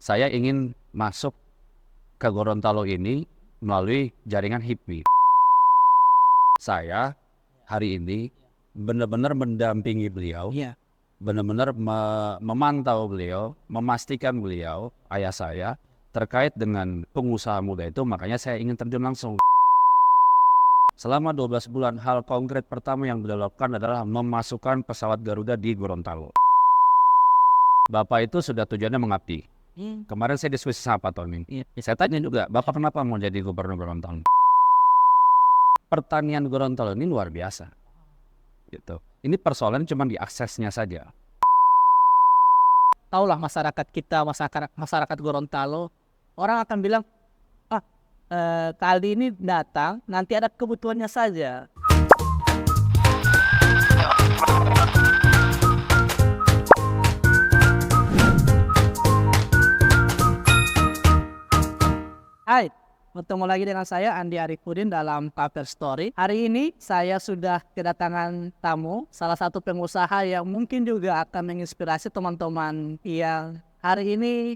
saya ingin masuk ke Gorontalo ini melalui jaringan HIPMI. Saya hari ini benar-benar mendampingi beliau, benar-benar memantau beliau, memastikan beliau, ayah saya, terkait dengan pengusaha muda itu, makanya saya ingin terjun langsung. Selama 12 bulan, hal konkret pertama yang beliau lakukan adalah memasukkan pesawat Garuda di Gorontalo. Bapak itu sudah tujuannya mengabdi. Kemarin saya diskusi sama Pak Tony. Saya tanya juga, Bapak kenapa mau jadi gubernur Gorontalo? Pertanian Gorontalo ini luar biasa. Gitu. Ini persoalan cuma di aksesnya saja. Taulah masyarakat kita, masyarakat Gorontalo, orang akan bilang, kali ini datang, nanti ada kebutuhannya saja. Hai, bertemu lagi dengan saya Andi Arifudin dalam Cover Story. Hari ini saya sudah kedatangan tamu, salah satu pengusaha yang mungkin juga akan menginspirasi teman-teman yang hari ini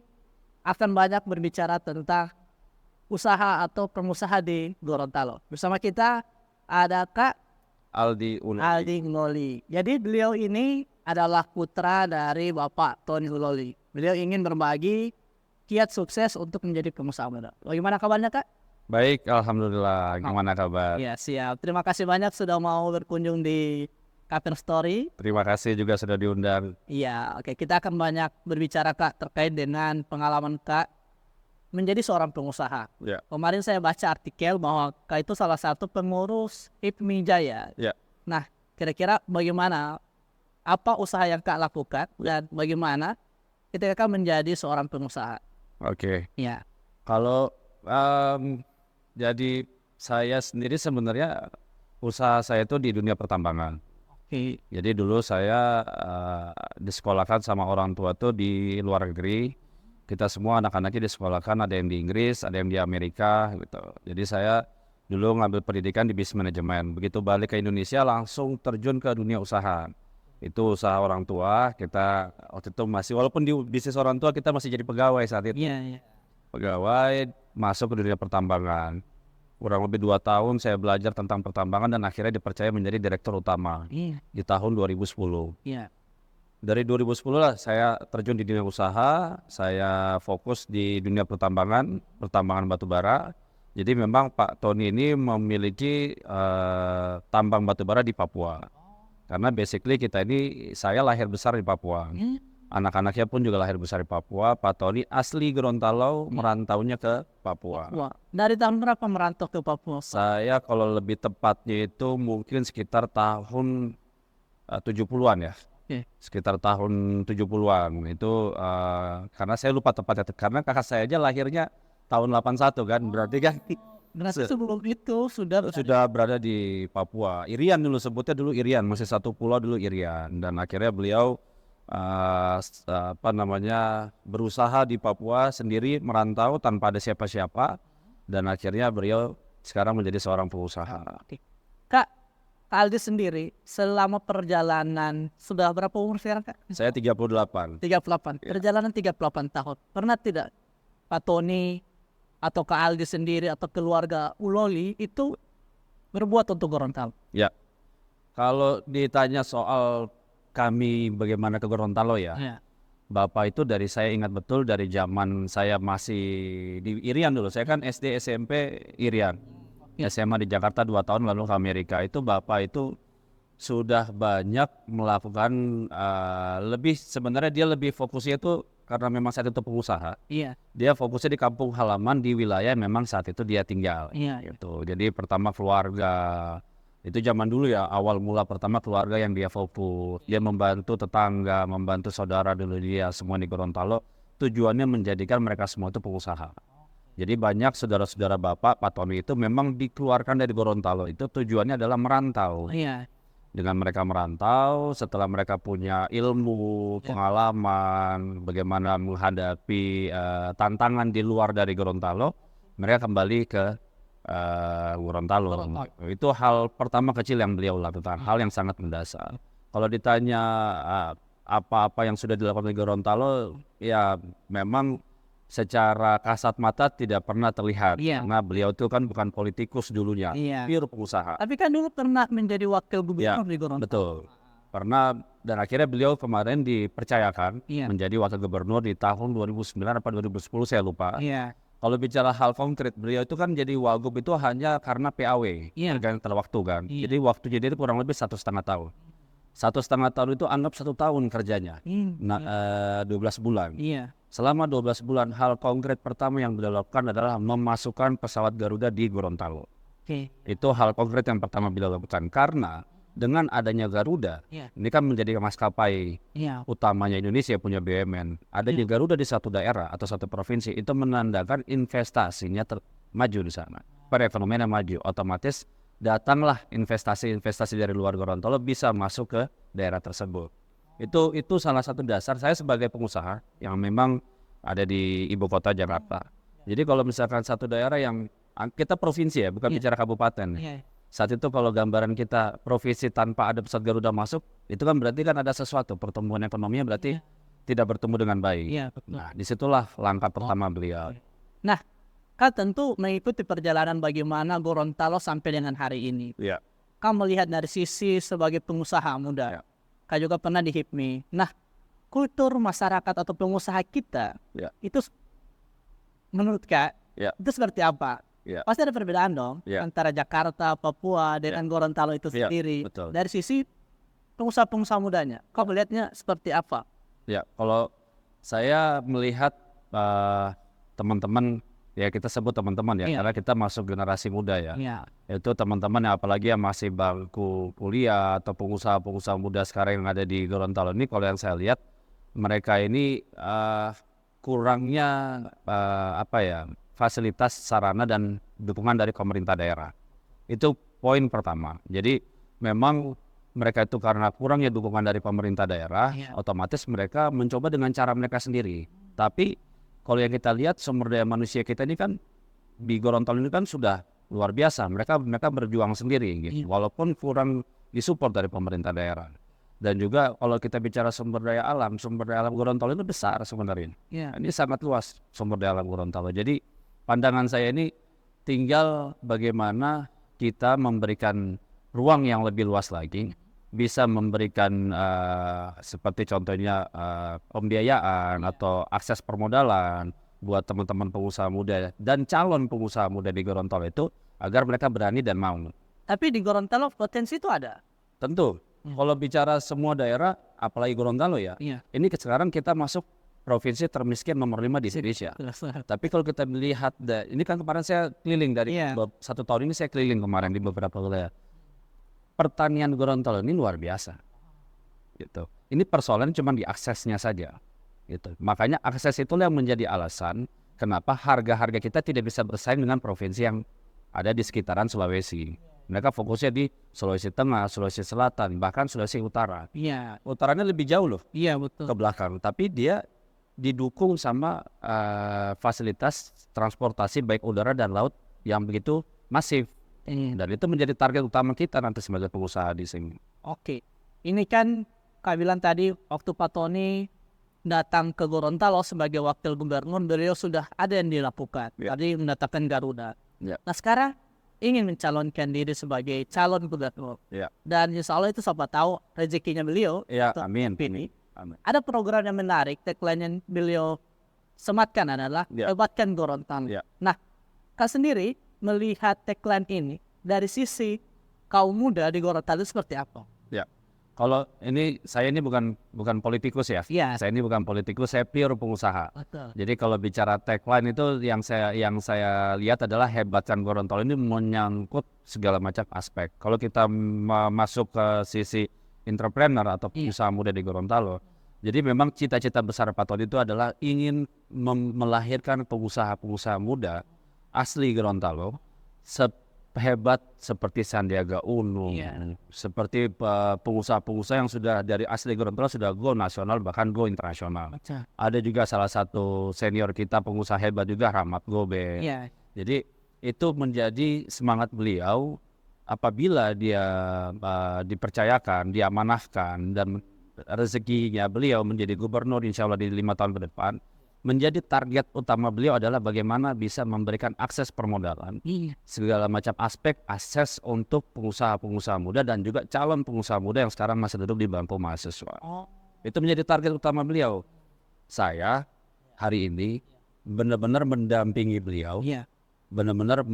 akan banyak berbicara tentang usaha atau pengusaha di Gorontalo. Bersama kita ada Kak Aldi Ngoli. Jadi beliau ini adalah putra dari Bapak Tony Huloli. Beliau ingin berbagi kiat sukses untuk menjadi pengusaha muda. Bagaimana kabarnya, Kak? Baik, alhamdulillah. Gimana kabar? Ya, siap. Terima kasih banyak sudah mau berkunjung di Cover Story. Terima kasih juga sudah diundang. Iya, oke. Kita akan banyak berbicara, Kak, terkait dengan pengalaman Kak menjadi seorang pengusaha. Ya. Kemarin saya baca artikel bahwa Kak itu salah satu pengurus HIPMI Jaya. Ya. Nah, kira-kira bagaimana, apa usaha yang Kak lakukan dan bagaimana ketika Kak menjadi seorang pengusaha? Oke. Ya. Kalau jadi saya sendiri sebenarnya usaha saya itu di dunia pertambangan. Oke. Jadi dulu saya disekolahkan sama orang tua tuh di luar negeri. Kita semua anak-anaknya disekolahkan, ada yang di Inggris, ada yang di Amerika gitu. Jadi saya dulu ngambil pendidikan di bisnis manajemen. Begitu balik ke Indonesia langsung terjun ke dunia usaha. Itu usaha orang tua, kita waktu itu masih, walaupun di bisnis orang tua kita masih jadi pegawai saat itu. Iya. Pegawai, masuk ke dunia pertambangan. Kurang lebih 2 tahun saya belajar tentang pertambangan dan akhirnya dipercaya menjadi direktur utama di tahun 2010. Iya. Dari 2010 lah saya terjun di dunia usaha, saya fokus di dunia pertambangan batu bara. Jadi memang Pak Tony ini memiliki tambang batu bara di Papua. Karena basically kita ini, saya lahir besar di Papua. Anak-anaknya pun juga lahir besar di Papua. Pak Tony asli Gorontalo, merantaunya ke Papua. Wah, dari tahun berapa merantau ke Papua? Saya kalau lebih tepatnya itu mungkin sekitar tahun 70-an ya. Sekitar tahun 70-an. Itu karena saya lupa tepatnya. Karena kakak saya aja lahirnya tahun 81 kan. Berarti kan berarti sebelum itu sudah berada di Papua. Irian dulu sebutnya, dulu Irian, masih satu pulau dulu Irian. Dan akhirnya beliau berusaha di Papua sendiri, merantau tanpa ada siapa-siapa. Dan akhirnya beliau sekarang menjadi seorang pengusaha. Kak Aldi sendiri selama perjalanan sudah berapa umur sekarang, Kak? Saya 38. 38. Perjalanan 38 tahun. Pernah tidak Pak Tony atau Kak Aldi sendiri atau keluarga Huloli itu berbuat untuk Gorontalo? Ya. Kalau ditanya soal kami bagaimana ke Gorontalo ya. Bapak itu dari saya ingat betul dari zaman saya masih di Irian dulu. Saya kan SD SMP Irian. SMA di Jakarta 2 tahun lalu ke Amerika. Itu Bapak itu sudah banyak melakukan sebenarnya dia lebih fokusnya itu karena memang saat itu pengusaha. Iya. Dia fokusnya di kampung halaman di wilayah memang saat itu dia tinggal. Iya. Gitu. Jadi pertama keluarga. Itu zaman dulu ya, awal mula pertama keluarga yang dia fokus. Dia membantu tetangga, membantu saudara dulu dia semua di Gorontalo. Tujuannya menjadikan mereka semua itu pengusaha. Jadi banyak saudara-saudara Bapak, Pak Tony itu memang dikeluarkan dari Gorontalo. Itu tujuannya adalah merantau. Iya. Dengan mereka merantau, setelah mereka punya ilmu, pengalaman, bagaimana menghadapi tantangan di luar dari Gorontalo, mereka kembali ke Gorontalo. Itu hal pertama kecil yang beliau lakukan, hal yang sangat mendasar. Kalau ditanya apa-apa yang sudah dilakukan di Gorontalo, ya memang secara kasat mata tidak pernah terlihat Iya. karena beliau itu kan bukan politikus dulunya, Iya. pure pengusaha. Tapi kan dulu pernah menjadi wakil Ya, gubernur di Gorontalo. betul. Pernah, dan akhirnya beliau kemarin dipercayakan Iya. menjadi wakil gubernur di tahun 2009 atau 2010 saya lupa. Iya. Kalau bicara hal konkret, beliau itu kan jadi wagub itu hanya karena PAW, Iya. pergantian waktu kan. Iya. Jadi waktu jadi itu kurang lebih 1,5 tahun. 1,5 tahun itu anggap 1 tahun kerjanya, Iya. 12 bulan. Iya. Selama 12 bulan, hal konkret pertama yang beliau lakukan adalah memasukkan pesawat Garuda di Gorontalo. Oke. Itu hal konkret yang pertama beliau lakukan, karena dengan adanya Garuda, Iya. ini kan menjadi maskapai Iya. utamanya Indonesia punya BUMN. Adanya Garuda di satu daerah atau satu provinsi itu menandakan investasinya maju di sana. Perekonomian yang maju, otomatis datanglah investasi-investasi dari luar Gorontalo bisa masuk ke daerah tersebut. Itu salah satu dasar saya sebagai pengusaha yang memang ada di ibu kota Jakarta. Jadi kalau misalkan satu daerah yang kita provinsi ya, bukan bicara kabupaten. Iya. Saat itu kalau gambaran kita provinsi tanpa ada pesawat Garuda masuk, itu kan berarti kan ada sesuatu, pertumbuhan ekonominya berarti tidak bertumbuh dengan baik. Iya, betul. Nah, disitulah langkah pertama beliau. Nah, kan tentu mengikuti perjalanan bagaimana Gorontalo sampai dengan hari ini. Iya. Kau melihat dari sisi sebagai pengusaha muda. Ya. Kau juga pernah di HIPMI. Nah, kultur masyarakat atau pengusaha kita Ya. itu menurut Kak, Ya. itu seperti apa? Ya. Pasti ada perbedaan dong Ya. antara Jakarta, Papua dengan Gorontalo itu Ya, sendiri. betul. Dari sisi pengusaha-pengusaha mudanya, kau melihatnya seperti apa? Ya, kalau saya melihat teman-teman, ya kita sebut teman-teman ya, Iya. karena kita masuk generasi muda ya. Iya. Itu teman-teman yang apalagi yang masih bangku kuliah atau pengusaha-pengusaha muda sekarang yang ada di Gorontalo ini, kalau yang saya lihat mereka ini kurangnya fasilitas sarana dan dukungan dari pemerintah daerah. Itu poin pertama. Jadi memang mereka itu karena kurangnya dukungan dari pemerintah daerah, Iya. otomatis mereka mencoba dengan cara mereka sendiri. Tapi kalau yang kita lihat sumber daya manusia kita ini kan di Gorontalo ini kan sudah luar biasa. Mereka berjuang sendiri gitu. Walaupun kurang disupport dari pemerintah daerah. Dan juga kalau kita bicara sumber daya alam Gorontalo itu besar sebenarnya. Iya. Ini sangat luas sumber daya alam Gorontalo. Jadi pandangan saya ini tinggal bagaimana kita memberikan ruang yang lebih luas lagi, bisa memberikan seperti contohnya pembiayaan atau akses permodalan buat teman-teman pengusaha muda dan calon pengusaha muda di Gorontalo itu agar mereka berani dan mau. Tapi di Gorontalo potensi itu ada. Tentu, kalau bicara semua daerah, apalagi Gorontalo ya, Iya. ini sekarang kita masuk provinsi termiskin nomor 5 di Indonesia. Tapi kalau kita melihat, ini kan kemarin saya keliling dari Iya. 1 tahun ini saya keliling kemarin di beberapa wilayah. Pertanian Gorontalo ini luar biasa. Gitu. Ini persoalan cuma di aksesnya saja. Gitu. Makanya akses itulah yang menjadi alasan kenapa harga-harga kita tidak bisa bersaing dengan provinsi yang ada di sekitaran Sulawesi. Mereka fokusnya di Sulawesi Tengah, Sulawesi Selatan, bahkan Sulawesi Utara. Iya. Utaranya lebih jauh loh Iya, betul. ke belakang, tapi dia didukung sama fasilitas transportasi baik udara dan laut yang begitu masif. Dan itu menjadi target utama kita nanti sebagai pengusaha di sini. Oke. Ini kan Kak bilang tadi waktu Pak Tony datang ke Gorontalo sebagai wakil gubernur, beliau sudah ada yang dilakukan. Ya. Tadi mendatangkan Garuda. Ya. Nah sekarang ingin mencalonkan diri sebagai calon gubernur. Ya. Dan insya Allah itu siapa tahu rezekinya beliau. Ya, untuk amin. pilih. Amin. Ada program yang menarik, tagline yang beliau sematkan adalah Ya. hebatkan Gorontalo. Ya. Nah, Kak sendiri melihat tagline ini dari sisi kaum muda di Gorontalo seperti apa? Ya. Kalau saya ini bukan politikus ya. Iya. Saya ini bukan politikus, saya pure pengusaha. Betul. Jadi kalau bicara tagline itu yang saya lihat adalah hebatkan Gorontalo ini menyangkut segala macam aspek. Kalau kita masuk ke sisi entrepreneur atau pengusaha muda di Gorontalo, jadi memang cita-cita besar Pak Tony itu adalah ingin melahirkan pengusaha-pengusaha muda asli Gorontalo hebat seperti Sandiaga Uno, Iya. seperti pengusaha-pengusaha yang sudah dari asli Gorontalo sudah go nasional bahkan go internasional. Betul. Ada juga salah satu senior kita pengusaha hebat juga Rahmat Gobe. Iya. Jadi itu menjadi semangat beliau apabila dia dipercayakan, diamanahkan dan rezekinya beliau menjadi gubernur insya Allah di 5 tahun ke depan. menjadi target utama beliau adalah bagaimana bisa memberikan akses permodalan, segala macam aspek akses untuk pengusaha-pengusaha muda dan juga calon pengusaha muda yang sekarang masih duduk di bangku mahasiswa. Itu menjadi target utama beliau. Saya hari ini benar-benar mendampingi beliau, benar-benar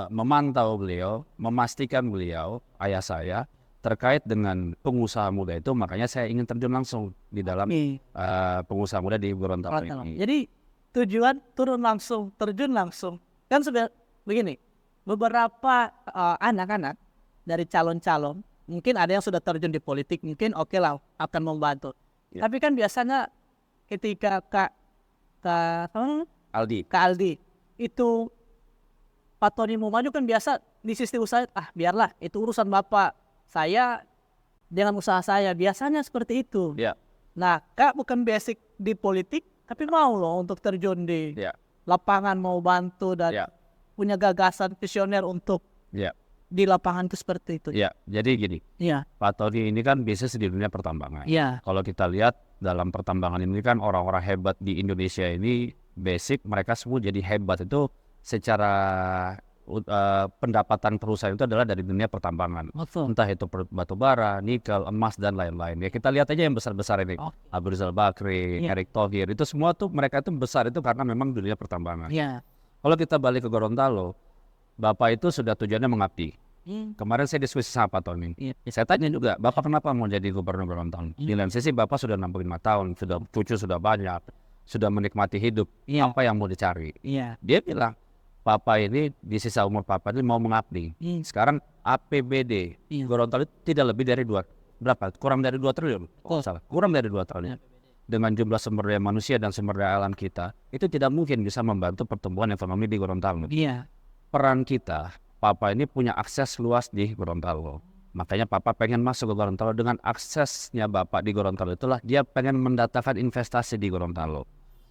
memantau beliau, memastikan beliau, ayah saya, terkait dengan pengusaha muda itu. Makanya saya ingin terjun langsung di dalam pengusaha muda di Gorontalo ini. Jadi tujuan turun langsung, terjun langsung. Kan sudah begini, beberapa anak-anak dari calon-calon, mungkin ada yang sudah terjun di politik, mungkin oke lah akan membantu. Tapi kan biasanya ketika Kak Aldi itu Pak Tony mau maju kan biasa di sistem usaha, biarlah itu urusan Bapak, saya dengan usaha saya, biasanya seperti itu. Nah, Kak bukan basic di politik, tapi mau loh untuk terjun di lapangan, mau bantu dan punya gagasan visioner untuk di lapangan itu seperti itu. Jadi gini, Pak Tony ini kan bisnis di dunia pertambangan. Kalau kita lihat dalam pertambangan ini kan orang-orang hebat di Indonesia ini basic mereka semua jadi hebat itu secara pendapatan perusahaan itu adalah dari dunia pertambangan. Entah itu batu bara, nikel, emas dan lain-lain. Ya kita lihat aja yang besar-besar ini. Abu Rizal Bakri, Erick Thohir, itu semua tuh mereka itu besar itu karena memang dunia pertambangan. Kalau kita balik ke Gorontalo, Bapak itu sudah tujuannya mengabdi. Kemarin saya diskusi sama Pak Tony. Saya tanya juga, Bapak kenapa mau jadi gubernur Gorontalo? Di lain sisi Bapak sudah 65 tahun, sudah cucu sudah banyak, sudah menikmati hidup. Apa yang mau dicari? Dia bilang, Papa ini di sisa umur Papa ini mau mengabdi. Sekarang APBD Gorontalo tidak lebih dari kurang dari 2 triliun. Kurang dari 2 triliun. Dengan jumlah sumber daya manusia dan sumber daya alam kita, itu tidak mungkin bisa membantu pertumbuhan ekonomi di Gorontalo. Peran kita, Papa ini punya akses luas di Gorontalo. Makanya Papa pengen masuk ke Gorontalo. Dengan aksesnya Bapak di Gorontalo itulah dia pengen mendatangkan investasi di Gorontalo.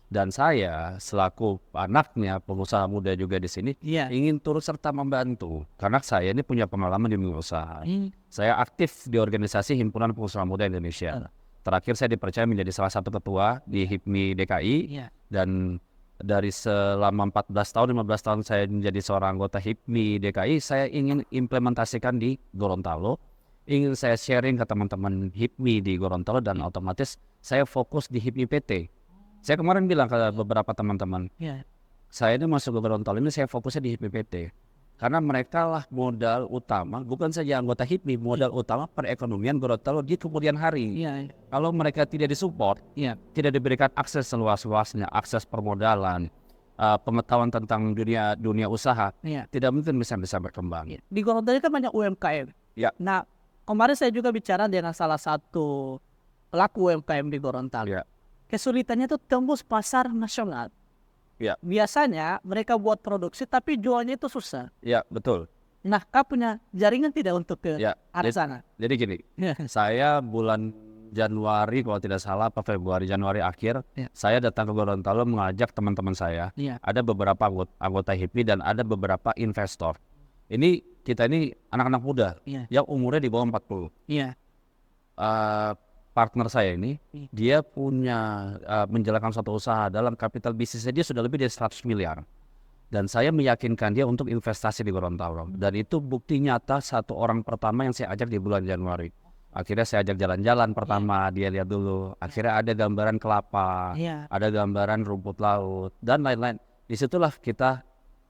Dan saya selaku anaknya pengusaha muda juga di sini ingin turut serta membantu. Karena saya ini punya pengalaman di dunia usaha. Saya aktif di organisasi Himpunan Pengusaha Muda Indonesia. Terakhir saya dipercaya menjadi salah satu ketua di HIPMI DKI. Dan dari selama 14 tahun, 15 tahun saya menjadi seorang anggota HIPMI DKI, saya ingin implementasikan di Gorontalo. Ingin saya sharing ke teman-teman HIPMI di Gorontalo dan otomatis saya fokus di HIPMI PT. Saya kemarin bilang ke beberapa teman-teman, saya ini masuk ke Gorontalo ini saya fokusnya di HIPMI PT. Karena mereka lah modal utama, bukan saja anggota HIPMI, modal utama perekonomian Gorontalo di kemudian hari. Kalau mereka tidak disupport, tidak diberikan akses seluas-luasnya, akses permodalan, pengetahuan tentang dunia usaha, tidak mungkin bisa berkembang. Di Gorontalo kan banyak UMKM. Nah, kemarin saya juga bicara dengan salah satu pelaku UMKM di Gorontalo. Kesulitannya itu tembus pasar nasional. Biasanya mereka buat produksi tapi jualnya itu susah. Betul. Nah, Kak punya jaringan tidak untuk ke arah sana? Jadi gini, saya bulan Januari kalau tidak salah, Februari Januari akhir, saya datang ke Gorontalo mengajak teman-teman saya. Ada beberapa anggota HIPMI dan ada beberapa investor. Kita ini anak-anak muda yang umurnya di bawah 40. Partner saya ini, dia punya menjalankan suatu usaha dalam kapital bisnisnya dia sudah lebih dari 100 miliar. Dan saya meyakinkan dia untuk investasi di Gorontalo. Dan itu bukti nyata satu orang pertama yang saya ajak di bulan Januari. Akhirnya saya ajak jalan-jalan pertama, dia lihat dulu. Akhirnya ada gambaran kelapa, ada gambaran rumput laut, dan lain-lain. Disitulah kita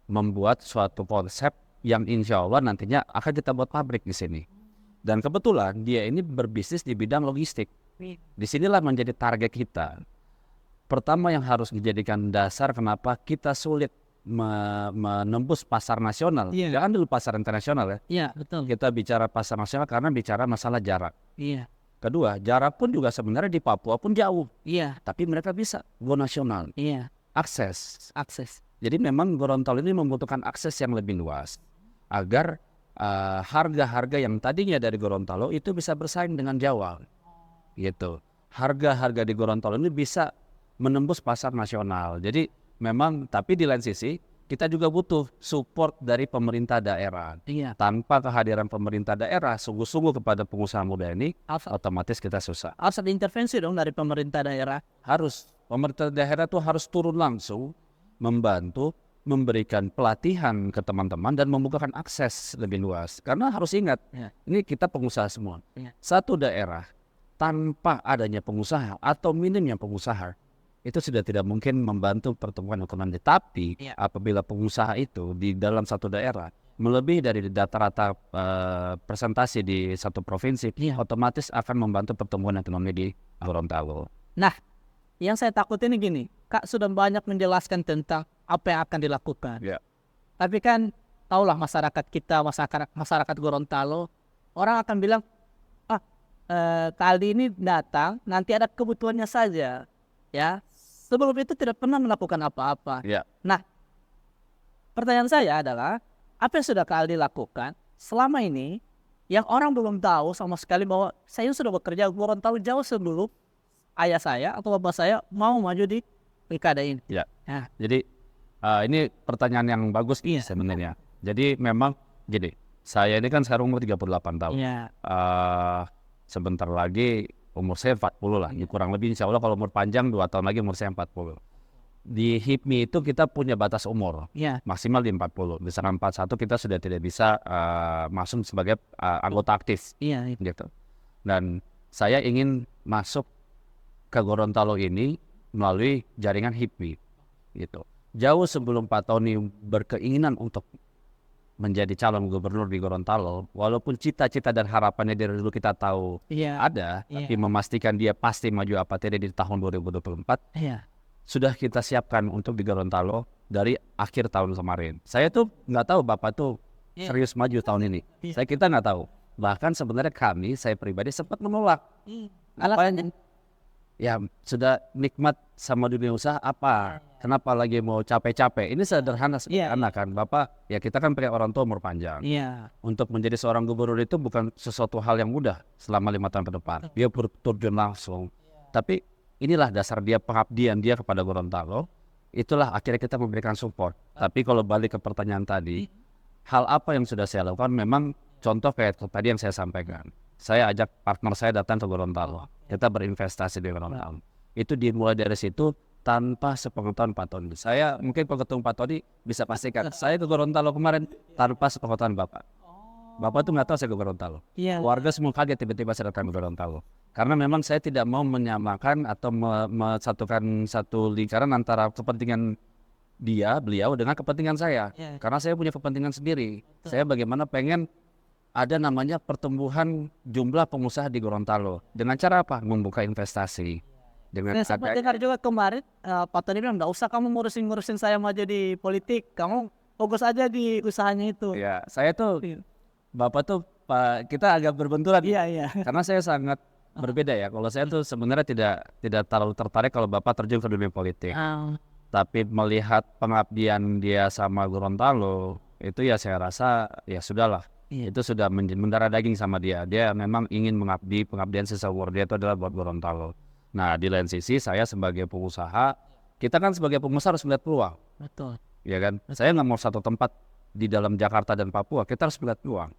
membuat suatu konsep yang insya Allah nantinya akan kita buat pabrik di sini. Dan kebetulan dia ini berbisnis di bidang logistik. Disinilah menjadi target kita. Pertama yang harus dijadikan dasar kenapa kita sulit menembus pasar nasional. Jangan dulu pasar internasional Betul. Kita bicara pasar nasional karena bicara masalah jarak. Kedua, jarak pun juga sebenarnya di Papua pun jauh. Tapi mereka bisa go nasional. Akses. Jadi memang Gorontalo ini membutuhkan akses yang lebih luas agar harga-harga yang tadinya dari Gorontalo itu bisa bersaing dengan Jawa, gitu. Harga-harga di Gorontalo ini bisa menembus pasar nasional. Jadi memang, tapi di lain sisi kita juga butuh support dari pemerintah daerah. Tanpa kehadiran pemerintah daerah sungguh-sungguh kepada pengusaha muda ini, otomatis kita susah. Harus ada intervensi dong dari pemerintah daerah. Harus. Pemerintah daerah itu harus turun langsung membantu, memberikan pelatihan ke teman-teman dan membukakan akses lebih luas. Karena harus ingat, ini kita pengusaha semua. Satu daerah tanpa adanya pengusaha atau minimnya pengusaha, itu sudah tidak mungkin membantu pertumbuhan ekonomi. Tapi apabila pengusaha itu di dalam satu daerah melebihi dari rata-rata presentasi di satu provinsi, otomatis akan membantu pertumbuhan ekonomi di Gorontalo. Nah, yang saya takutin ini gini, Kak sudah banyak menjelaskan tentang apa yang akan dilakukan. Tapi kan tahulah masyarakat kita, masyarakat Gorontalo, orang akan bilang, kali ini datang, nanti ada kebutuhannya saja. Ya, sebelum itu tidak pernah melakukan apa-apa. Nah, pertanyaan saya adalah, apa yang sudah Kak Aldi lakukan selama ini yang orang belum tahu sama sekali bahwa saya sudah bekerja di Gorontalo jauh sebelum ayah saya atau bapak saya mau maju di pilkada ini. Jadi ini pertanyaan yang bagus sebenarnya. Jadi memang gini, saya ini kan sekarang umur 38 tahun. Sebentar lagi umur saya 40 lah. Kurang lebih insya Allah kalau umur panjang 2 tahun lagi umur saya 40. Di HIPMI itu kita punya batas umur maksimal di 40. Misalkan 41 kita sudah tidak bisa masuk sebagai anggota aktif. Gitu. Dan saya ingin masuk ke Gorontalo ini melalui jaringan HIPMI. Gitu. Jauh sebelum Pak Tony berkeinginan untuk menjadi calon gubernur di Gorontalo, walaupun cita-cita dan harapannya dari dulu kita tahu ada, tapi memastikan dia pasti maju apa tidak di tahun 2024, sudah kita siapkan untuk di Gorontalo dari akhir tahun kemarin. Saya tuh nggak tahu Bapak tuh serius maju tahun ini. Kita nggak tahu. Bahkan sebenarnya saya pribadi sempat menolak. Alasannya? Ya sudah nikmat sama dunia usaha apa? Kenapa lagi mau capek-capek? Ini sederhana kan Bapak. Ya kita kan punya orang tua umur panjang. Untuk menjadi seorang gubernur itu bukan sesuatu hal yang mudah selama 5 tahun ke depan. Dia terjun langsung. Tapi inilah dasar dia, pengabdian dia kepada Gorontalo. Itulah akhirnya kita memberikan support. Tapi kalau balik ke pertanyaan tadi, hal apa yang sudah saya lakukan? Memang contoh kayak tadi yang saya sampaikan. Saya ajak partner saya datang ke Gorontalo. Kita berinvestasi di Gorontalo. Itu dimulai dari situ tanpa sepengetahuan Pak Tony. Saya mungkin kalau ketemu Pak Tony bisa pastikan. Saya ke Gorontalo kemarin tanpa sepengetahuan Bapak. Bapak tuh nggak tahu saya ke Gorontalo. Warga semua kaget tiba-tiba saya datang ke Gorontalo. Karena memang saya tidak mau menyamakan atau mesatukan satu lingkaran antara kepentingan beliau dengan kepentingan saya. Karena saya punya kepentingan sendiri. Saya bagaimana pengen ada namanya pertumbuhan jumlah pengusaha di Gorontalo. Dengan cara apa? Membuka investasi. Saya sempat dengar juga kemarin Pak Tony bilang, nggak usah kamu ngurusin saya maju di politik. Kamu fokus aja di usahanya itu. Saya tuh, Bapak tuh, kita agak berbenturan. Karena saya sangat berbeda ya. Kalau saya tuh sebenarnya tidak terlalu tertarik kalau Bapak terjun ke dunia politik. Tapi melihat pengabdian dia sama Gorontalo, itu ya saya rasa ya sudahlah. Itu sudah mendarah daging sama dia. Dia memang ingin mengabdi, pengabdian seumur dia itu adalah buat Gorontalo. Nah di lain sisi saya sebagai pengusaha, kita kan sebagai pengusaha harus melihat peluang. Betul. Ya kan? Saya nggak mau satu tempat di dalam Jakarta dan Papua, kita harus melihat peluang.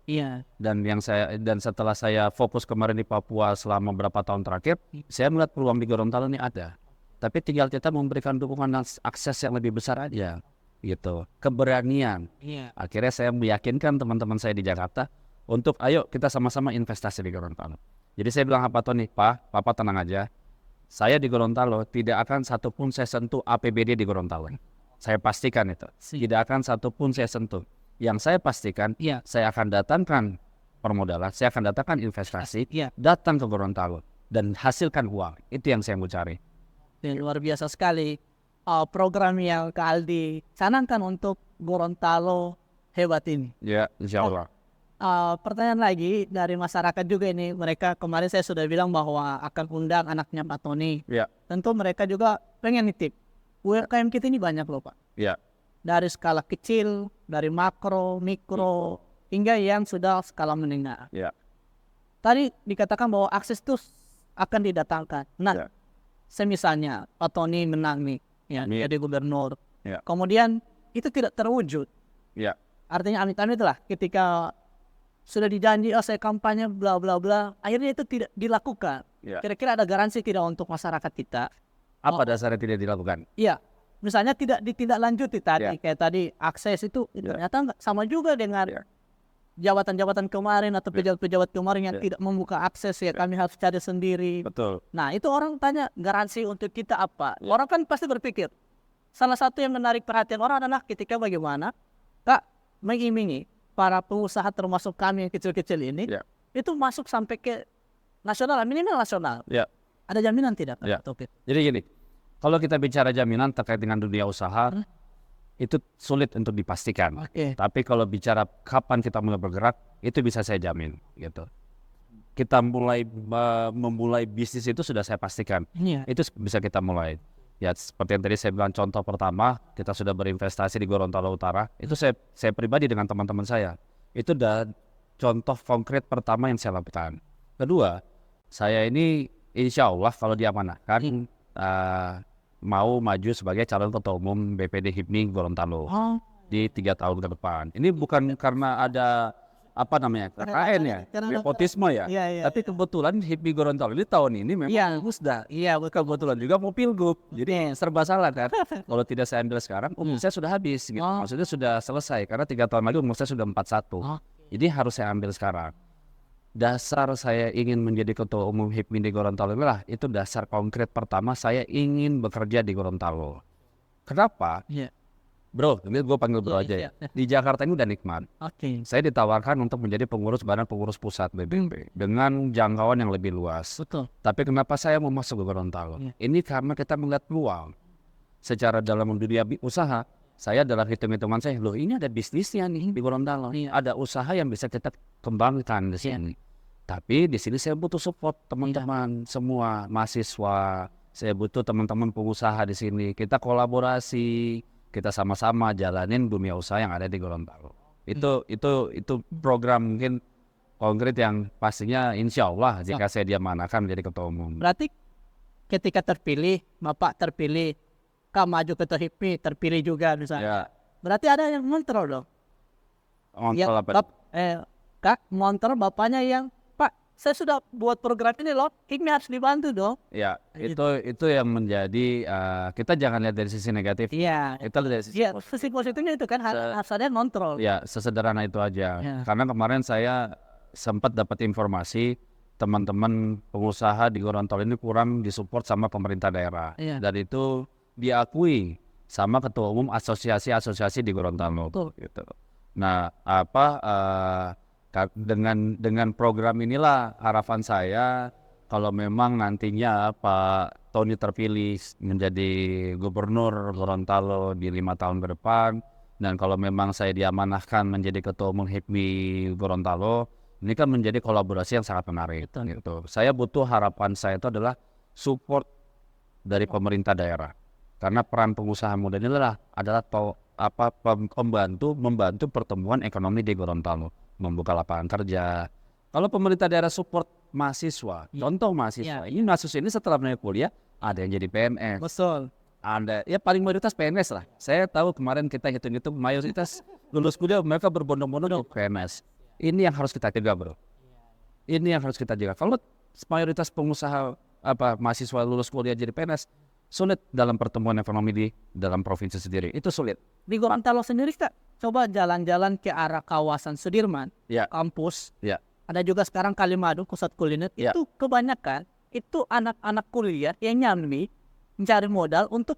Dan setelah saya fokus kemarin di Papua selama beberapa tahun terakhir, saya melihat peluang di Gorontalo ini ada. Tapi tinggal kita memberikan dukungan dan akses yang lebih besar aja. Gitu, keberanian. Akhirnya saya meyakinkan teman-teman saya di Jakarta untuk ayo kita sama-sama investasi di Gorontalo. Jadi saya bilang Pak Tony, Papa tenang aja. Saya di Gorontalo tidak akan satupun saya sentuh APBD di Gorontalo. Saya pastikan itu. Tidak akan satupun saya sentuh. Yang saya pastikan, saya akan datangkan permodalan, saya akan datangkan investasi, datang ke Gorontalo dan hasilkan uang. Itu yang saya mau cari. Luar biasa sekali. Program yang Kak Aldi canangkan untuk Gorontalo hebat ini. Insya Allah. Pertanyaan lagi dari masyarakat juga ini. Mereka kemarin saya sudah bilang bahwa akan undang anaknya Pak Tony. Tentu mereka juga pengen nitip. UMKM kita ini banyak loh Pak. Dari skala kecil, dari makro, mikro, hingga yang sudah skala menengah. Tadi dikatakan bahwa akses itu akan didatangkan. Nah, semisalnya Pak Tony menang nih. Jadi gubernur. Kemudian itu tidak terwujud. Artinya amit-amit lah ketika sudah dijanji saya kampanye bla bla bla, akhirnya itu tidak dilakukan. Kira-kira ada garansi tidak untuk masyarakat kita Apa dasarnya tidak dilakukan? Iya, misalnya tidak ditindaklanjuti tadi, kayak tadi akses itu ternyata nggak sama juga dengan jabatan-jabatan kemarin atau pejabat-pejabat kemarin yang tidak membuka akses ya, kami harus cari sendiri. Betul. Nah itu orang tanya garansi untuk kita apa? Orang kan pasti berpikir, salah satu yang menarik perhatian orang adalah ketika bagaimana Kak mengiming para pengusaha termasuk kami yang kecil-kecil ini itu masuk sampai ke nasional, minimal nasional. Ada jaminan tidak? Jadi gini, kalau kita bicara jaminan terkait dengan dunia usaha, itu sulit untuk dipastikan. Tapi kalau bicara kapan kita mulai bergerak, itu bisa saya jamin. Gitu. Kita memulai bisnis itu sudah saya pastikan. Itu bisa kita mulai. Ya seperti yang tadi saya bilang, contoh pertama, kita sudah berinvestasi di Gorontalo Utara. Itu saya pribadi dengan teman-teman saya. Itu udah contoh konkret pertama yang saya lakukan. Kedua, saya ini insya Allah kalau diamanahkan mau maju sebagai calon ketua umum BPD HIPMI Gorontalo di 3 tahun ke depan. Ini bukan karena ada KKN ya, nepotisme ya. Tapi kebetulan HIPMI Gorontalo ini tahun ini memang musda. Kebetulan juga mau pilgub. Jadi serba salah kan. Kalau tidak saya ambil sekarang, umur saya sudah habis. Gitu. Maksudnya sudah selesai karena 3 tahun lagi umur saya sudah 41. Jadi harus saya ambil sekarang. Dasar saya ingin menjadi ketua umum HIPMI di Gorontalo inilah itu dasar konkret pertama saya ingin bekerja di Gorontalo. Kenapa? Bro, ini gue panggil bro aja ya. Di Jakarta ini udah nikmat. Saya ditawarkan untuk menjadi Badan Pengurus Pusat BPP dengan jangkauan yang lebih luas. Tapi kenapa saya mau masuk ke Gorontalo? Ini karena kita melihat peluang. Secara dalam dunia usaha, saya dalam hitung-hitungan saya, loh ini ada bisnisnya nih di Gorontalo. Ada usaha yang bisa kita kembangkan di sini. Tapi di sini saya butuh support teman-teman semua mahasiswa. Saya butuh teman-teman pengusaha di sini. Kita kolaborasi, kita sama-sama jalanin dunia usaha yang ada di Gorontalo. Itu program mungkin konkret yang pastinya insya Allah jika saya diamanahkan menjadi ketua umum. Berarti ketika terpilih, Bapak terpilih, Kak maju ke HIPMI, terpilih juga misalnya. Berarti ada yang ngontrol dong. Ngontrol apa? Kak ngontrol bapaknya yang, Pak saya sudah buat program ini loh, HIPMI harus dibantu dong. Ya, itu yang menjadi, kita jangan lihat dari sisi negatif. Kita lihat dari sisi positifnya itu kan harus ada yang ngontrol. Ya, sesederhana itu aja. Karena kemarin saya sempat dapat informasi teman-teman pengusaha di Gorontalo ini kurang disupport sama pemerintah daerah. Dan itu diakui sama ketua umum asosiasi di Gorontalo. Gitu. Nah, dengan program inilah harapan saya kalau memang nantinya Pak Tony terpilih menjadi gubernur Gorontalo di 5 tahun ke depan, dan kalau memang saya diamanahkan menjadi ketua umum HIPMI Gorontalo, ini kan menjadi kolaborasi yang sangat menarik. Gitu. Saya butuh, harapan saya itu adalah support dari pemerintah daerah. Karena peran pengusaha muda ini adalah membantu pertumbuhan ekonomi di Gorontalo, membuka lapangan kerja. Kalau pemerintah daerah support mahasiswa, contoh mahasiswa, ini mahasiswa ini setelah menaik kuliah ada yang jadi PNS. Ada ya paling mayoritas PNS lah. Saya tahu kemarin kita hitung-hitung mayoritas lulus kuliah mereka berbondong-bondong ke PNS. Ini yang harus kita jaga, bro. Ini yang harus kita jaga. Kalau mayoritas pengusaha mahasiswa lulus kuliah jadi PNS, sulit dalam pertumbuhan ekonomi di dalam provinsi sendiri. Itu sulit. Di Gorontalo sendiri Kak, coba jalan-jalan ke arah kawasan Sudirman, kampus. Ada juga sekarang Kalimadu, pusat kuliner. Itu kebanyakan itu anak-anak kuliah yang nyambi mencari modal untuk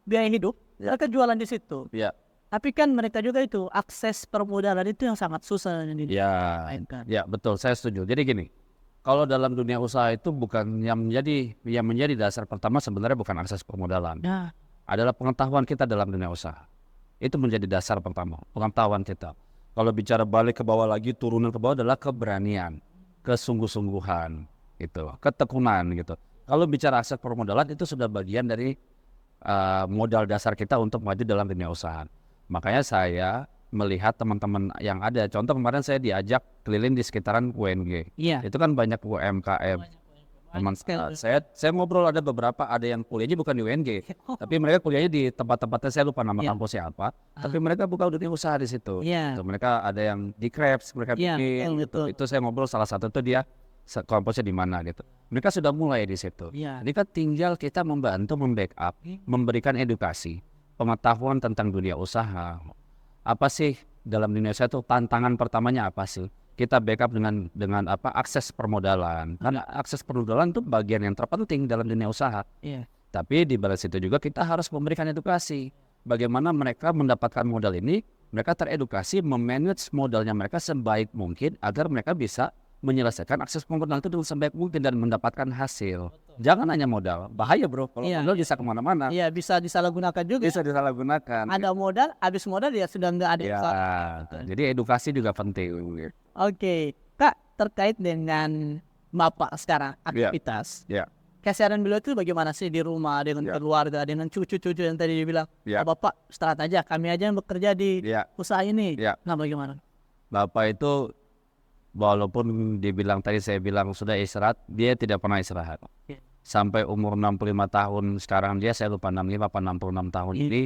biaya hidup. Mereka jualan di situ. Tapi kan mereka juga itu akses permodalan itu yang sangat susah. Ya betul, saya setuju. Jadi gini. Kalau dalam dunia usaha itu bukan yang menjadi dasar pertama sebenarnya bukan akses permodalan. Adalah pengetahuan kita dalam dunia usaha. Itu menjadi dasar pertama, pengetahuan kita. Kalau bicara balik ke bawah lagi, turunan ke bawah adalah keberanian, kesungguh-sungguhan, gitu, ketekunan gitu. Kalau bicara akses permodalan itu sudah bagian dari modal dasar kita untuk maju dalam dunia usaha. Makanya saya melihat teman-teman yang ada, contoh kemarin saya diajak keliling di sekitaran UNG, itu kan banyak UMKM. Saya ngobrol ada beberapa, ada yang kuliahnya bukan di UNG, tapi mereka kuliahnya di tempat-tempatnya saya lupa nama kampusnya apa, tapi mereka buka dunia usaha di situ. Mereka ada yang di Krebs, mereka bikin. Itu saya ngobrol salah satu itu dia kampusnya di mana gitu. Mereka sudah mulai di situ. Iya. Jadi kan tinggal kita membantu membackup, memberikan edukasi, pengetahuan tentang dunia usaha. Apa sih dalam dunia usaha itu tantangan pertamanya apa sih? Kita backup dengan apa? Akses permodalan. Karena akses permodalan itu bagian yang terpenting dalam dunia usaha. Iya. Tapi di balik situ juga kita harus memberikan edukasi. Bagaimana mereka mendapatkan modal ini, mereka teredukasi memanage modalnya mereka sebaik mungkin agar mereka bisa menyelesaikan akses modal itu dengan sebaik mungkin dan mendapatkan hasil. Jangan hanya modal, bahaya bro. Kalau Iya. modal bisa kemana-mana, Iya, bisa disalahgunakan juga. bisa disalahgunakan. Ada modal, habis modal ya sudah nggak ada. Ya, jadi edukasi juga penting. Oke, Kak, terkait dengan Bapak sekarang aktivitas. Ya. Keseharian beliau itu bagaimana sih di rumah dengan Ya. keluarga, dengan cucu-cucu yang tadi dibilang, Ya. "Oh, Bapak istirahat aja, kami aja yang bekerja di Ya. usaha ini." Ya. Nah, bagaimana? Bapak itu walaupun dibilang tadi saya bilang sudah istirahat, dia tidak pernah istirahat. Ya. Sampai umur 65 tahun sekarang dia, saya lupa 65 apa 66 tahun Iya. ini,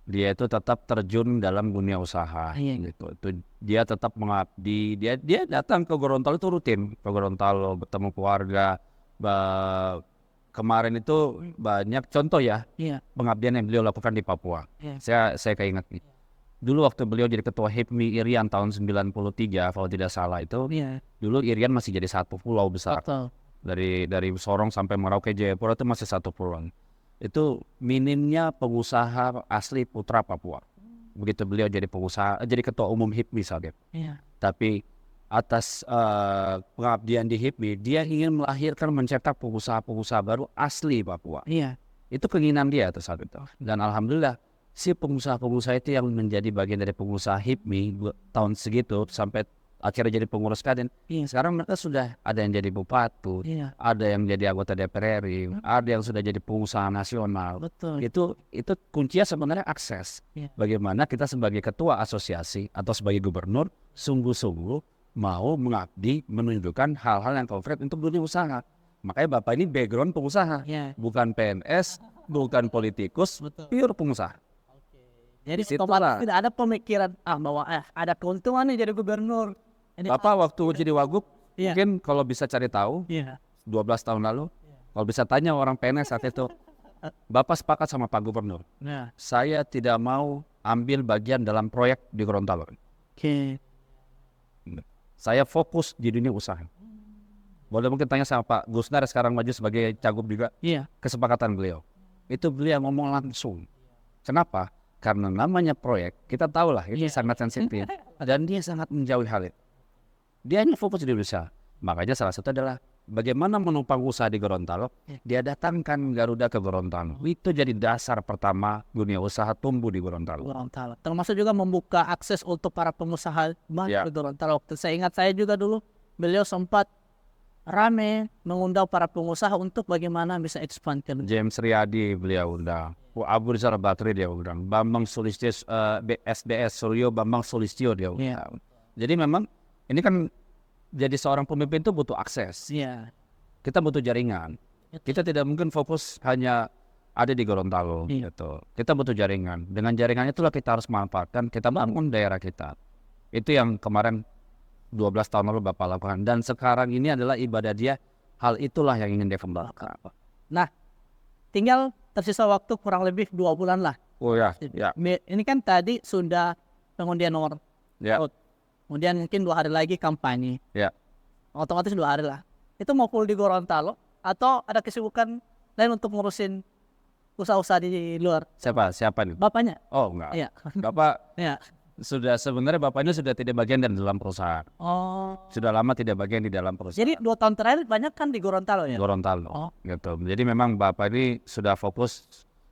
dia itu tetap terjun dalam dunia usaha. Iya. Gitu. Itu dia tetap mengabdi, dia datang ke Gorontalo itu rutin, ke Gorontalo bertemu keluarga. Kemarin itu banyak contoh ya Iya. pengabdian yang beliau lakukan di Papua. Iya. Saya keinget nih. Dulu waktu beliau jadi ketua HIPMI Irian tahun 93 kalau tidak salah itu, Iya. dulu Irian masih jadi satu pulau besar. Betul. Dari Sorong sampai Merauke Jayapura itu masih satu pulau. Itu minimnya pengusaha asli putra Papua. Begitu beliau jadi pengusaha, jadi ketua umum HIPMI saja. Iya. Tapi atas pengabdian di HIPMI, dia ingin melahirkan, mencetak pengusaha-pengusaha baru asli Papua. Iya. Itu keinginan dia saat itu. Dan alhamdulillah si pengusaha-pengusaha itu yang menjadi bagian dari pengusaha HIPMI tahun segitu sampai akhirnya jadi pengurus Kadin. Iya. Sekarang mereka sudah ada yang jadi bupati, Iya. ada yang jadi anggota DPR RI, ada yang sudah jadi pengusaha nasional. Betul. Itu kuncinya sebenarnya akses. Iya. Bagaimana kita sebagai ketua asosiasi atau sebagai gubernur sungguh-sungguh mau mengabdi, menunjukkan hal-hal yang konkret untuk dunia usaha. Makanya Bapak ini background pengusaha, Iya. bukan PNS, bukan politikus, Betul. pure pengusaha. Jadi Disitulah. otomatis tidak ada pemikiran bahwa ada keuntungan nih jadi gubernur. Ini Bapak waktu jadi wagub, Iya. mungkin kalau bisa cari tahu, Iya. 12 tahun lalu, kalau bisa tanya orang PNS saat itu, Bapak sepakat sama Pak Gubernur, Nah, saya tidak mau ambil bagian dalam proyek di Gorontalo. oke. Saya fokus di dunia usaha. Boleh mungkin tanya sama Pak Gusnar sekarang maju sebagai cagup juga, Iya. kesepakatan beliau. Itu beliau ngomong langsung. Kenapa? Karena namanya proyek, kita tahu lah ini sangat sensitif. Dan dia sangat menjauhi hal itu. Dia hanya fokus di usaha. Makanya salah satu adalah bagaimana menumpang usaha di Gorontalo, dia datangkan Garuda ke Gorontalo. Itu jadi dasar pertama dunia usaha tumbuh di Gorontalo. Gorontalo. Termasuk juga membuka akses untuk para pengusaha baru Ya. di Gorontalo. Waktu saya ingat saya juga dulu beliau sempat rame mengundang para pengusaha untuk bagaimana bisa expand ke James Riyadi beliau undang. Abu Rizal Bakri dia undang. Bambang Sulistyo, SDS Suryo Bambang Sulistyo dia undang. Jadi memang ini kan jadi seorang pemimpin itu butuh akses. Iya. Kita butuh jaringan. Kita tidak mungkin fokus hanya ada di Gorontalo. Iya. Gitu. Kita butuh jaringan. Dengan jaringan itulah kita harus manfaatkan. Kita bangun daerah kita. Itu yang kemarin 12 tahun lalu Bapak lakukan. Dan sekarang ini adalah ibadah dia. Hal itulah yang ingin dia kembangkan. Nah, tinggal tersisa waktu kurang lebih 2 bulan lah. Oh ya, ya, Ini kan tadi sudah pengundian nomor ya, urut. Kemudian mungkin 2 hari lagi kampanye. ya. Otomatis 2 hari lah. Itu mau full di Gorontalo atau ada kesibukan lain untuk ngurusin usaha-usaha di luar? Siapa nih? Bapaknya? Oh enggak. Iya. Bapak Iya. sebenarnya Bapak ini sudah tidak bagian dari dalam perusahaan. Oh. Sudah lama tidak bagian di dalam perusahaan. Jadi 2 tahun terakhir banyak kan di Gorontalo ya? Gorontalo. Oh. Gitu. Jadi memang Bapak ini sudah fokus,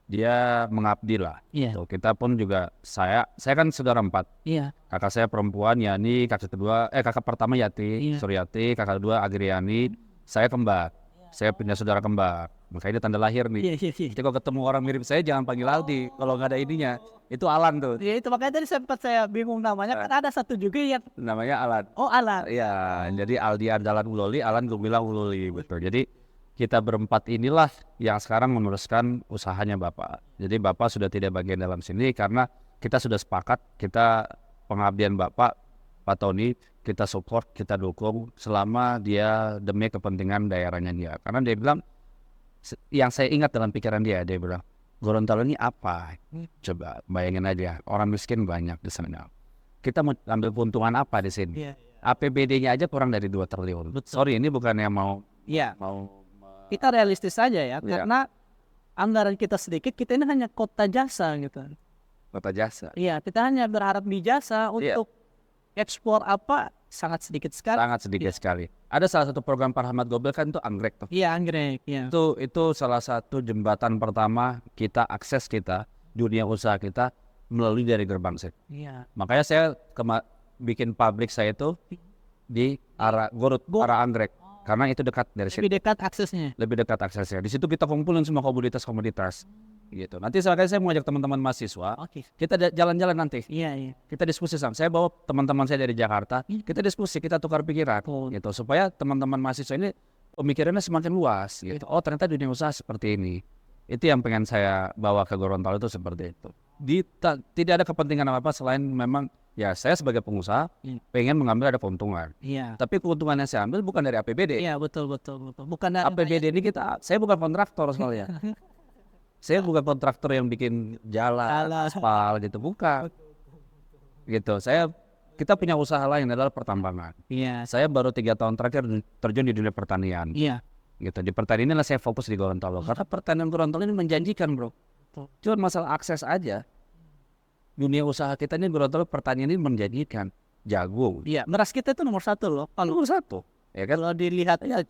dia mengabdi lah. Iya. Tuh, kita pun juga saya kan saudara 4. Iya. Kakak saya perempuan Yani, kakak pertama Yati, Iya. Suryati, kakak kedua Agriani, saya kembar. Saya punya saudara kembar. Makanya dia tanda lahir nih. Iya, iya, iya. Jadi kalau ketemu orang mirip saya jangan panggil Aldi. Kalau nggak ada ininya, itu Alan tuh. Ya itu makanya tadi sempat saya bingung namanya kan ada satu juga yang Namanya Alan. Alan. Iya, jadi Aldi Ardalan Uloli, Alan Gumilang Uloli, betul. Jadi kita berempat inilah yang sekarang meneruskan usahanya Bapak. Jadi Bapak sudah tidak bagian dalam sini karena kita sudah sepakat, kita pengabdian Bapak, Pak Tony, kita support, kita dukung selama dia demi kepentingan daerahnya dia. Karena dia bilang, yang saya ingat dalam pikiran dia bilang, Gorontalo ini apa? Coba bayangin aja, orang miskin banyak di sana. Kita mau ambil keuntungan apa di sini? APBD-nya aja kurang dari 2 triliun. Sorry, ini bukannya mau kita realistis saja ya, karena anggaran kita sedikit, kita ini hanya kota jasa gitu. kota jasa. Iya, kita hanya berharap di jasa untuk ekspor apa sangat sedikit sekali. Sangat sedikit sekali. Ada salah satu program Pak Ahmad Gobel kan itu anggrek tuh. Iya, anggrek. Iya. Itu salah satu jembatan pertama akses kita dunia usaha kita melalui dari gerbang sih. Iya. Makanya saya bikin pabrik saya itu di arah arah anggrek. Karena itu dekat dari situ. Lebih dekat aksesnya. Di situ kita kumpulin semua komoditas gitu. Nanti saya mau ajak teman-teman mahasiswa. Kita jalan-jalan nanti. Iya. Kita diskusi sama. Saya bawa teman-teman saya dari Jakarta. Kita diskusi, kita tukar pikiran gitu supaya teman-teman mahasiswa ini pemikirannya semakin luas gitu. Oh, ternyata dunia usaha seperti ini. Itu yang pengen saya bawa ke Gorontalo itu seperti itu. Tidak ada kepentingan apa-apa selain memang ya saya sebagai pengusaha pengen mengambil ada keuntungan. Iya. Tapi keuntungan yang saya ambil bukan dari APBD. Iya, betul. Bukan dari APBD ini saya bukan kontraktor soalnya. Saya bukan kontraktor yang bikin jalan, aspal gitu, bukan. Gitu. Kita punya usaha lain adalah pertambangan. Iya. Saya baru 3 tahun terakhir terjun di dunia pertanian. Iya. Gitu. Di pertanian inilah saya fokus di Gorontalo. Karena pertanian Gorontalo ini menjanjikan, bro. Cuma masalah akses aja. Dunia usaha kita ini Gorontalo pertanian ini menjanjikan. Jagung. Iya. Beras kita itu nomor 1 loh. Nomor 1. Ya kan? Kalau dilihat ya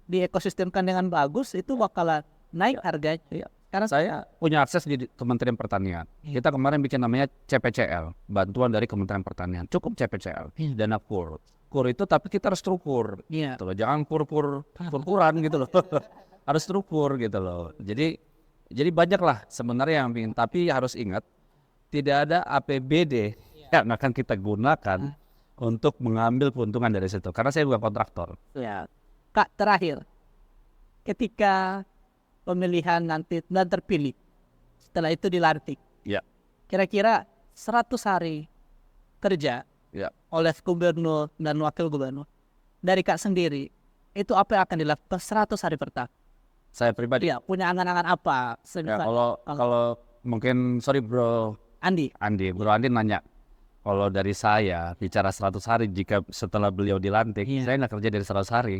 di ekosistemkan dengan bagus itu bakalan naik harganya. Iya. Karena saya punya akses di Kementerian Pertanian. Kita kemarin bikin namanya CPCL, bantuan dari Kementerian Pertanian. Cukup CPCL, dana KUR. KUR itu tapi kita harus struktur. Iya. Gitu loh. Jangan kur-kuran gitu loh. Harus struktur gitu loh. Jadi banyak lah sebenarnya yang ingin. Tapi harus ingat, tidak ada APBD yang akan kita gunakan untuk mengambil keuntungan dari situ. Karena saya bukan kontraktor. Ya. Kak, terakhir. Ketika pemilihan nanti dan terpilih, setelah itu dilantik. Ya. Kira-kira 100 hari kerja oleh gubernur dan wakil gubernur. Dari Kak sendiri, itu apa yang akan dilakukan 100 hari pertama? Saya pribadi. Iya, punya angan-angan apa? Ya, kalau mungkin Bro Andi nanya, kalau dari saya bicara 100 hari jika setelah beliau dilantik, saya nggak kerja dari 100 hari.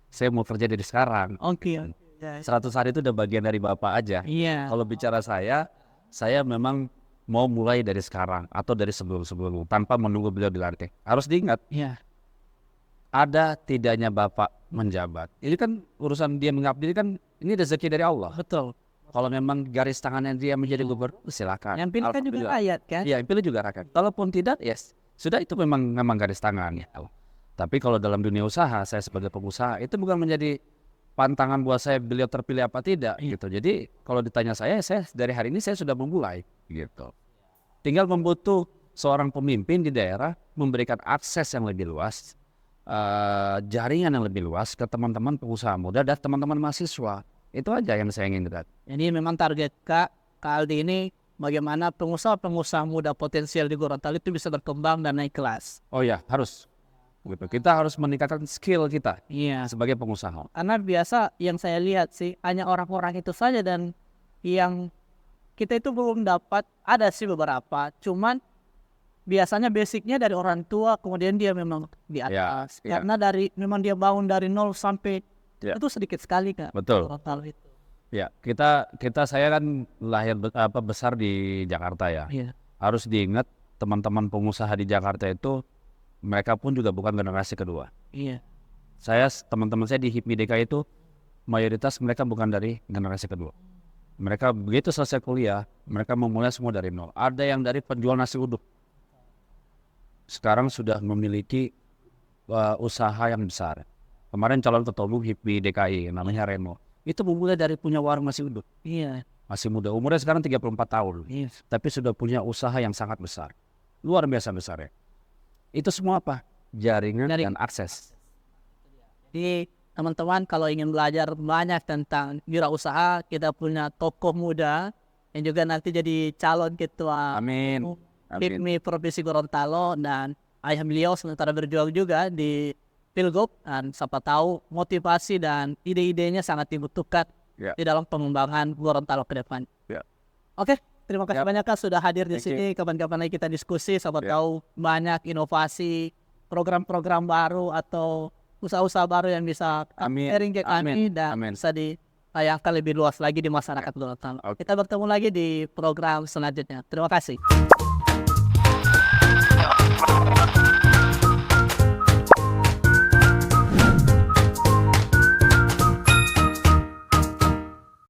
Saya mau kerja dari sekarang. Oke. 100 hari itu udah bagian dari Bapak aja. Iya. Kalau bicara saya memang mau mulai dari sekarang atau dari sebelum tanpa menunggu beliau dilantik. Harus diingat. Iya. Ada tidaknya Bapak menjabat. Ini kan urusan dia mengabdi kan ini rezeki dari Allah. Betul. Kalau memang garis tangannya dia menjadi gubernur, silakan. Yang pilih kan juga rakyat kan? Iya, yang pilih juga rakyat. Kalaupun tidak, sudah itu memang garis tangan. Tapi kalau dalam dunia usaha, saya sebagai pengusaha itu bukan menjadi pantangan buat saya beliau terpilih apa tidak gitu. Jadi kalau ditanya saya dari hari ini saya sudah memulai gitu. Tinggal membutuh seorang pemimpin di daerah memberikan akses yang lebih luas, jaringan yang lebih luas ke teman-teman pengusaha muda dan teman-teman mahasiswa. Itu aja yang saya ingin lihat. Jadi memang target Kak Aldi ini bagaimana pengusaha-pengusaha muda potensial di Gorontalo itu bisa berkembang dan naik kelas. Oh ya, harus. Gitu. Kita harus meningkatkan skill kita sebagai pengusaha. Karena biasa yang saya lihat sih hanya orang-orang itu saja dan yang kita itu belum dapat, ada sih beberapa, cuman biasanya basicnya dari orang tua, kemudian dia memang di atas. Karena memang dia bangun dari nol sampai itu sedikit sekali Kak. Betul. Gorontalo itu. Ya, saya kan lahir besar di Jakarta ya. Harus diingat teman-teman pengusaha di Jakarta itu mereka pun juga bukan generasi kedua. Iya. Teman-teman saya di HIPMI DKI itu mayoritas mereka bukan dari generasi kedua. Mereka begitu selesai kuliah, mereka memulai semua dari nol. Ada yang dari penjual nasi uduk. Sekarang sudah memiliki usaha yang besar. Kemarin calon ketua umum HIPMI DKI namanya Reno. Itu memulai dari punya warung nasi uduk. Iya. Masih muda, umurnya sekarang 34 tahun. Iya. Tapi sudah punya usaha yang sangat besar. Luar biasa besar ya. Itu semua apa? Jaringan dan akses. Jadi teman-teman kalau ingin belajar banyak tentang wirausaha, kita punya tokoh muda yang juga nanti jadi calon ketua Amin. HIPMI Provinsi Gorontalo dan ayah beliau sementara berjuang juga di Pilgub, dan siapa tahu motivasi dan ide-idenya sangat dibutuhkan di dalam pengembangan Gorontalo ke depan. Oke, terima kasih banyak Kak sudah hadir di sini. Kapan-kapan lagi kita diskusi, siapa tahu banyak inovasi, program-program baru atau usaha-usaha baru yang bisa sharing ke kami dan bisa ditayangkan lebih luas lagi di masyarakat Gorontalo. Kita bertemu lagi di program selanjutnya. Terima kasih.